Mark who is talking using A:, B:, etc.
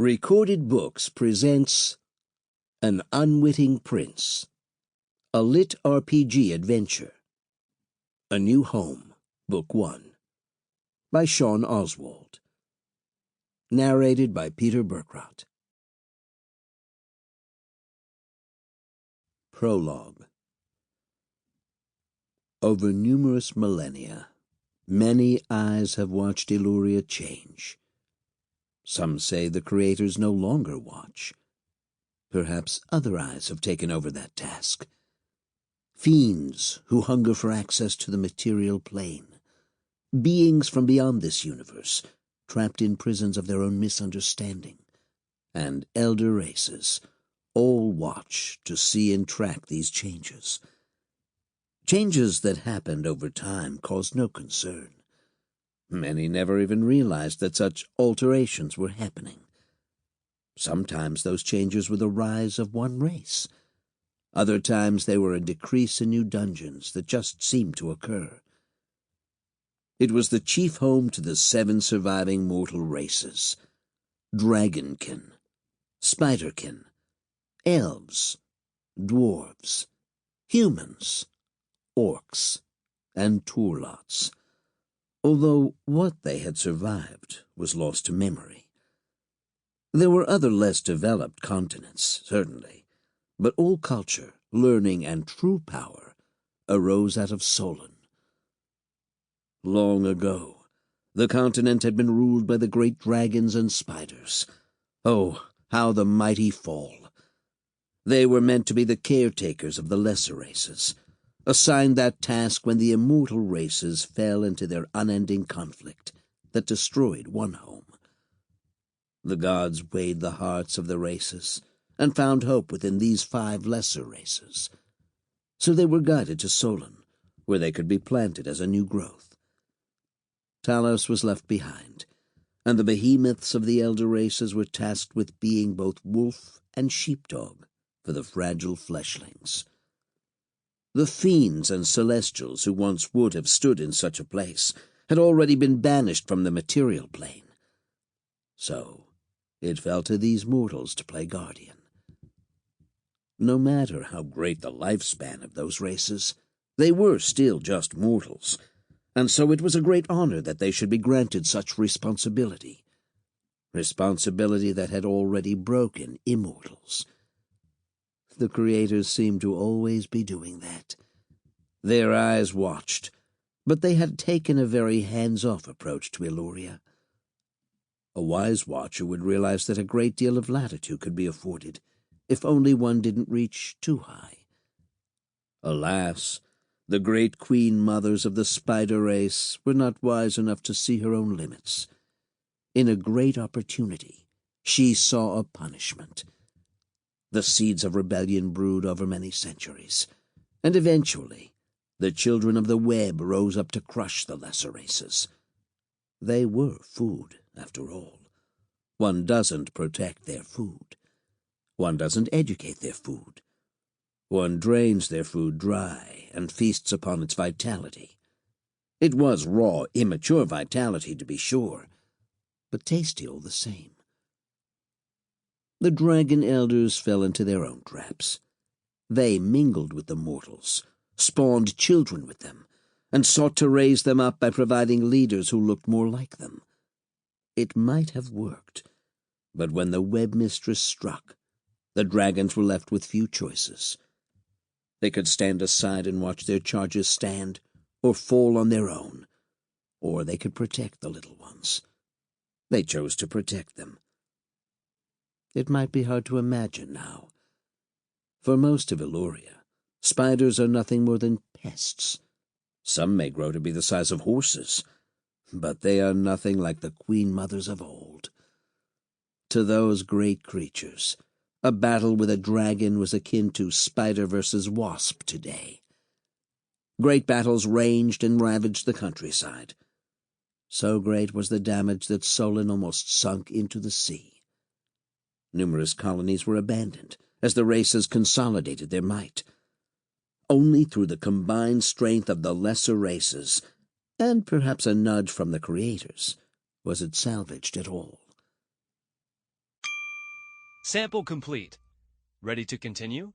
A: Recorded Books presents An Unwitting Prince, a LitRPG adventure. A New Home, Book 1, by Sean Oswald. Narrated by Peter Berkrot. Prologue. Over numerous millennia, many eyes have watched Eluria change. Some say the creators no longer watch. Perhaps other eyes have taken over that task. Fiends who hunger for access to the material plane. Beings from beyond this universe, trapped in prisons of their own misunderstanding. And elder races, all watch to see and track these changes. Changes that happened over time caused no concern. Many never even realized that such alterations were happening. Sometimes those changes were the rise of one race. Other times they were a decrease in new dungeons that just seemed to occur. It was the chief home to the 7 surviving mortal races: Dragonkin, Spiderkin, Elves, Dwarves, Humans, Orcs, and Turlots. Although what they had survived was lost to memory. There were other less developed continents, certainly, but all culture, learning, and true power arose out of Solon. Long ago, the continent had been ruled by the great dragons and spiders. Oh, how the mighty fall! They were meant to be the caretakers of the lesser races, assigned that task when the immortal races fell into their unending conflict that destroyed one home. The gods weighed the hearts of the races and found hope within these 5 lesser races. So they were guided to Solon, where they could be planted as a new growth. Talos was left behind, and the behemoths of the elder races were tasked with being both wolf and sheepdog for the fragile fleshlings. The fiends and celestials who once would have stood in such a place had already been banished from the material plane. So it fell to these mortals to play guardian. No matter how great the lifespan of those races, they were still just mortals, and so it was a great honor that they should be granted such responsibility. Responsibility that had already broken immortals. The creators seemed to always be doing that. Their eyes watched, but they had taken a very hands-off approach to Eluria. A wise watcher would realize that a great deal of latitude could be afforded, if only one didn't reach too high. Alas, the great queen mothers of the spider race were not wise enough to see her own limits. In a great opportunity, she saw a punishment. The seeds of rebellion brewed over many centuries, and eventually the children of the web rose up to crush the lesser races. They were food, after all. One doesn't protect their food. One doesn't educate their food. One drains their food dry and feasts upon its vitality. It was raw, immature vitality, to be sure, but tasty all the same. The dragon elders fell into their own traps. They mingled with the mortals, spawned children with them, and sought to raise them up by providing leaders who looked more like them. It might have worked, but when the web mistress struck, the dragons were left with few choices. They could stand aside and watch their charges stand, or fall on their own, or they could protect the little ones. They chose to protect them. It might be hard to imagine now. For most of Eluria, spiders are nothing more than pests. Some may grow to be the size of horses, but they are nothing like the queen mothers of old. To those great creatures, a battle with a dragon was akin to spider versus wasp today. Great battles ranged and ravaged the countryside. So great was the damage that Solon almost sunk into the sea. Numerous colonies were abandoned as the races consolidated their might. Only through the combined strength of the lesser races, and perhaps a nudge from the creators, was it salvaged at all.
B: Sample complete. Ready to continue?